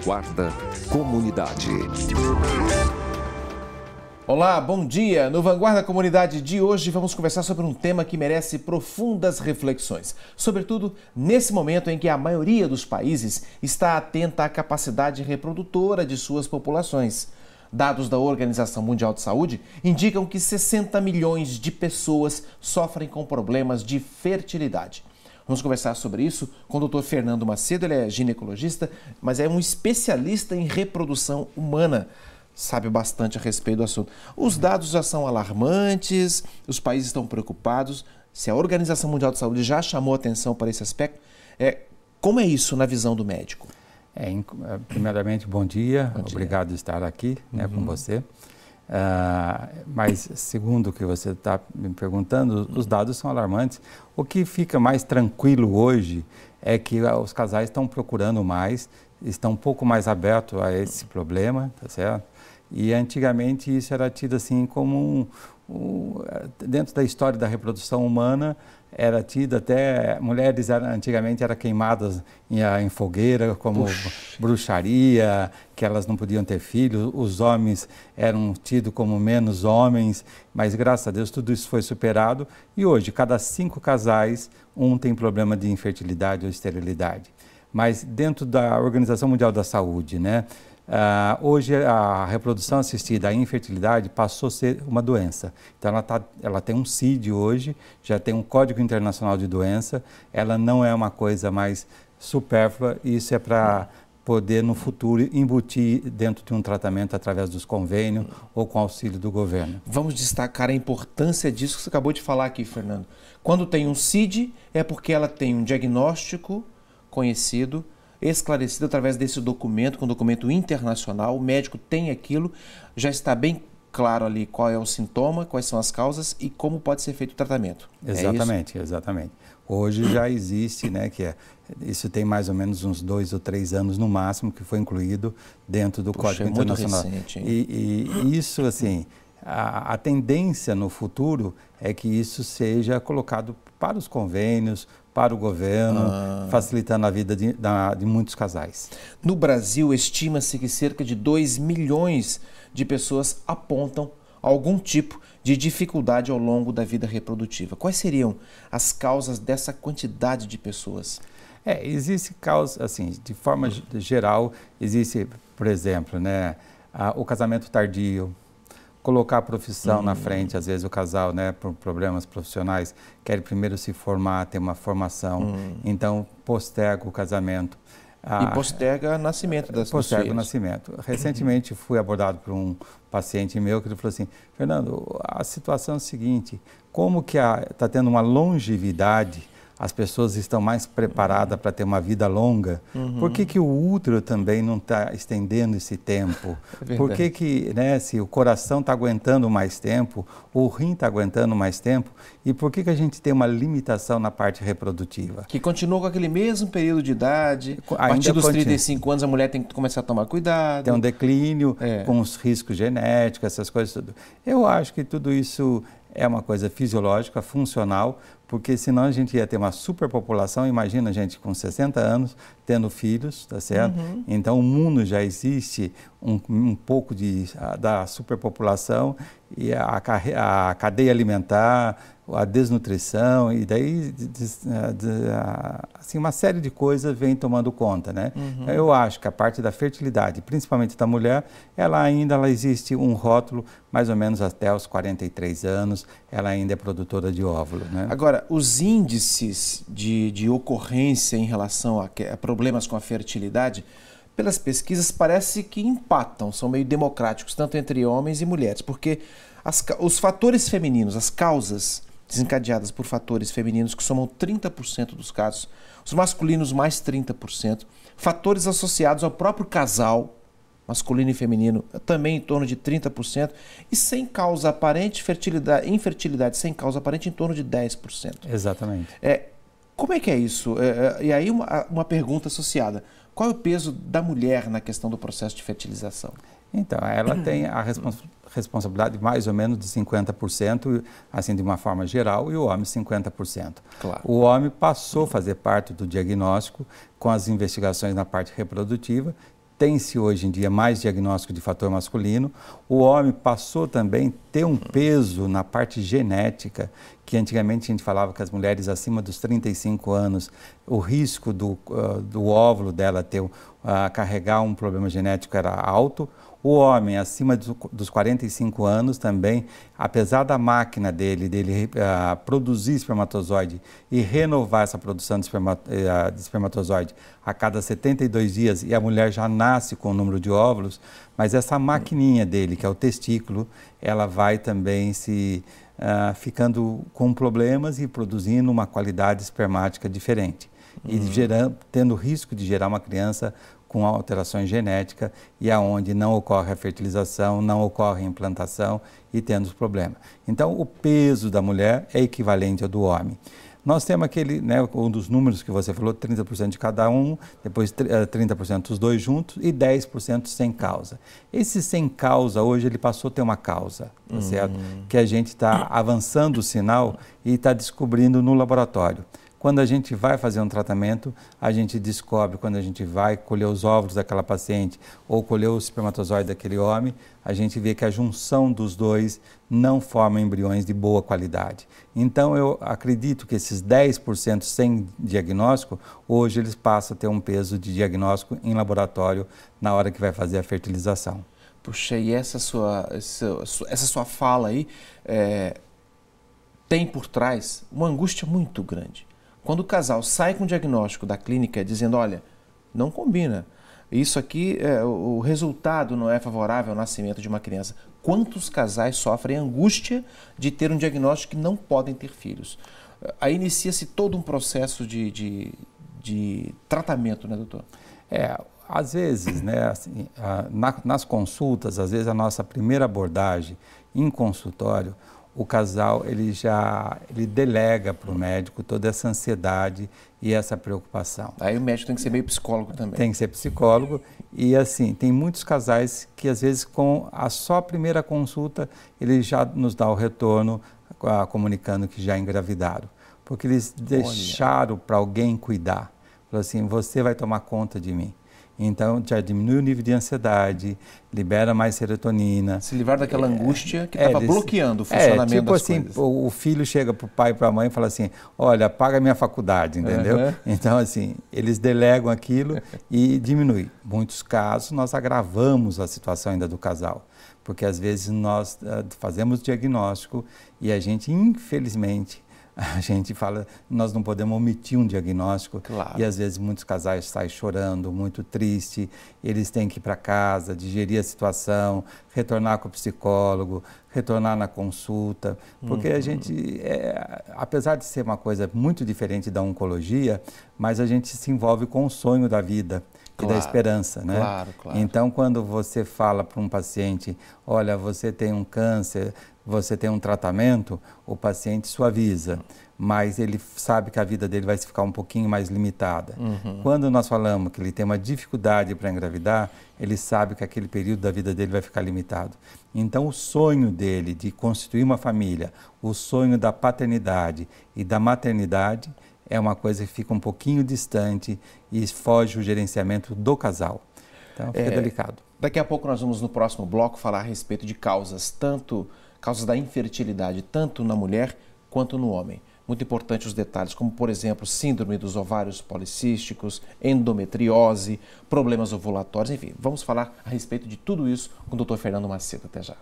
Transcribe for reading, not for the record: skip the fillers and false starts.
Vanguarda Comunidade. Olá, bom dia! No Vanguarda Comunidade de hoje vamos conversar sobre um tema que merece profundas reflexões, sobretudo nesse momento em que a maioria dos países está atenta à capacidade reprodutora de suas populações. Dados da Organização Mundial de Saúde indicam que 60 milhões de pessoas sofrem com problemas de fertilidade. Vamos conversar sobre isso com o Dr. Fernando Macedo, ele é ginecologista, mas é um especialista em reprodução humana. Sabe bastante a respeito do assunto. Os dados já são alarmantes, os países estão preocupados. Se a Organização Mundial de Saúde já chamou atenção para esse aspecto, como é isso na visão do médico? Primeiramente, bom dia. Obrigado por estar aqui com você. Mas, segundo o que você está me perguntando, os dados são alarmantes. O que fica mais tranquilo hoje é que os casais estão procurando mais, estão um pouco mais abertos a esse problema, tá certo? E antigamente isso era tido assim como dentro da história da reprodução humana, era tido até, mulheres antigamente eram queimadas em fogueira como bruxaria, que elas não podiam ter filhos, os homens eram tidos como menos homens, mas graças a Deus tudo isso foi superado e hoje cada 5 casais, um tem problema de infertilidade ou esterilidade. Mas dentro da Organização Mundial da Saúde, hoje a reprodução assistida, a infertilidade passou a ser uma doença. Então ela tem um CID hoje, já tem um Código Internacional de Doença, ela não é uma coisa mais supérflua, isso é para poder no futuro embutir dentro de um tratamento através dos convênios ou com auxílio do governo. Vamos destacar a importância disso que você acabou de falar aqui, Fernando. Quando tem um CID é porque ela tem um diagnóstico conhecido, esclarecido através desse documento, com um documento internacional, o médico tem aquilo, já está bem claro ali qual é o sintoma, quais são as causas e como pode ser feito o tratamento. Exatamente, exatamente. Hoje já existe, isso tem mais ou menos uns 2 ou 3 anos no máximo que foi incluído dentro do Código Internacional. Muito recente, hein? E isso, assim, a tendência no futuro é que isso seja colocado para os convênios, para o governo, facilitando a vida de muitos casais. No Brasil, estima-se que cerca de 2 milhões de pessoas apontam algum tipo de dificuldade ao longo da vida reprodutiva. Quais seriam as causas dessa quantidade de pessoas? Existe causa, assim, de forma geral, existe, por exemplo, o casamento tardio, colocar a profissão na frente, às vezes o casal, por problemas profissionais, quer primeiro se formar, ter uma formação, então posterga o casamento. E posterga o nascimento das pessoas. Posterga o nascimento. Recentemente fui abordado por um paciente meu que ele falou assim, Fernando, a situação é a seguinte, como que está tendo uma longevidade, as pessoas estão mais preparadas para ter uma vida longa, por que o útero também não está estendendo esse tempo? Por que se o coração está aguentando mais tempo, o rim está aguentando mais tempo, e por que a gente tem uma limitação na parte reprodutiva? Que continua com aquele mesmo período de idade, a partir dos 35 anos a mulher tem que começar a tomar cuidado. Tem um declínio com os riscos genéticos, essas coisas tudo. Eu acho que tudo isso é uma coisa fisiológica, funcional, porque senão a gente ia ter uma superpopulação, imagina a gente com 60 anos tendo filhos, tá certo? Então o mundo já existe um pouco da superpopulação e a cadeia alimentar, a desnutrição e daí assim, uma série de coisas vem tomando conta, Então, eu acho que a parte da fertilidade, principalmente da mulher, ela existe um rótulo mais ou menos até os 43 anos, ela ainda é produtora de óvulo, Agora, os índices de ocorrência em relação a problemas com a fertilidade, pelas pesquisas parece que empatam, são meio democráticos, tanto entre homens e mulheres, porque os fatores femininos, as causas desencadeadas por fatores femininos que somam 30% dos casos, os masculinos mais 30%, fatores associados ao próprio casal, masculino e feminino, também em torno de 30%, e sem causa aparente, infertilidade sem causa aparente em torno de 10%. Exatamente. Como é que é isso? E aí uma pergunta associada, qual é o peso da mulher na questão do processo de fertilização? Então, ela tem a responsabilidade mais ou menos de 50%, assim de uma forma geral, e o homem 50%. Claro. O homem passou a fazer parte do diagnóstico com as investigações na parte reprodutiva, tem-se hoje em dia mais diagnóstico de fator masculino. O homem passou também a ter um peso na parte genética, que antigamente a gente falava que as mulheres acima dos 35 anos, o risco do óvulo dela carregar um problema genético era alto. O homem acima dos 45 anos também, apesar da máquina dele produzir espermatozoide e renovar essa produção de espermatozoide a cada 72 dias, e a mulher já nasce com o número de óvulos, mas essa maquininha dele, que é o testículo, ela vai também ficando com problemas e produzindo uma qualidade espermática diferente. E tendo risco de gerar uma criança com alterações genéticas e aonde não ocorre a fertilização, não ocorre a implantação e tendo os problemas. Então, o peso da mulher é equivalente ao do homem. Nós temos aquele, um dos números que você falou, 30% de cada um, depois 30% os dois juntos e 10% sem causa. Esse sem causa, hoje, ele passou a ter uma causa, tá certo? Que a gente está avançando o sinal e está descobrindo no laboratório. Quando a gente vai fazer um tratamento, a gente descobre, quando a gente vai colher os óvulos daquela paciente ou colher o espermatozoide daquele homem, a gente vê que a junção dos dois não forma embriões de boa qualidade. Então, eu acredito que esses 10% sem diagnóstico, hoje eles passam a ter um peso de diagnóstico em laboratório na hora que vai fazer a fertilização. Puxa, e essa sua fala aí tem por trás uma angústia muito grande. Quando o casal sai com o diagnóstico da clínica dizendo, olha, não combina, isso aqui, o resultado não é favorável ao nascimento de uma criança. Quantos casais sofrem angústia de ter um diagnóstico que não podem ter filhos? Aí inicia-se todo um processo de tratamento, né, doutor? Às vezes, assim, nas consultas, às vezes a nossa primeira abordagem em consultório, o casal ele delega para o médico toda essa ansiedade e essa preocupação. Aí o médico tem que ser meio psicólogo também. Tem que ser psicólogo e assim, tem muitos casais que às vezes com a só primeira consulta ele já nos dá o retorno comunicando que já engravidaram. Porque eles deixaram para alguém cuidar. Falaram assim, você vai tomar conta de mim. Então, já diminui o nível de ansiedade, libera mais serotonina. Se livrar daquela angústia que estava bloqueando o funcionamento das assim, coisas. O filho chega para o pai e para a mãe e fala assim, olha, paga a minha faculdade, entendeu? Então, assim, eles delegam aquilo e diminui. Em muitos casos, nós agravamos a situação ainda do casal, porque às vezes nós fazemos diagnóstico e a gente, infelizmente, a gente fala, nós não podemos omitir um diagnóstico. Claro. E às vezes muitos casais saem chorando, muito triste, eles têm que ir para casa, digerir a situação, retornar com o psicólogo, retornar na consulta, porque a gente, apesar de ser uma coisa muito diferente da oncologia, mas a gente se envolve com o sonho da vida. Claro, e da esperança, né? Claro, claro. Então, quando você fala para um paciente, olha, você tem um câncer, você tem um tratamento, o paciente suaviza, mas ele sabe que a vida dele vai ficar um pouquinho mais limitada. Quando nós falamos que ele tem uma dificuldade para engravidar, ele sabe que aquele período da vida dele vai ficar limitado. Então, o sonho dele de constituir uma família, o sonho da paternidade e da maternidade, é uma coisa que fica um pouquinho distante e foge o gerenciamento do casal. Então, fica delicado. Daqui a pouco nós vamos, no próximo bloco, falar a respeito de causas da infertilidade, tanto na mulher quanto no homem. Muito importante os detalhes, como, por exemplo, síndrome dos ovários policísticos, endometriose, problemas ovulatórios, enfim. Vamos falar a respeito de tudo isso com o Dr. Fernando Macedo. Até já.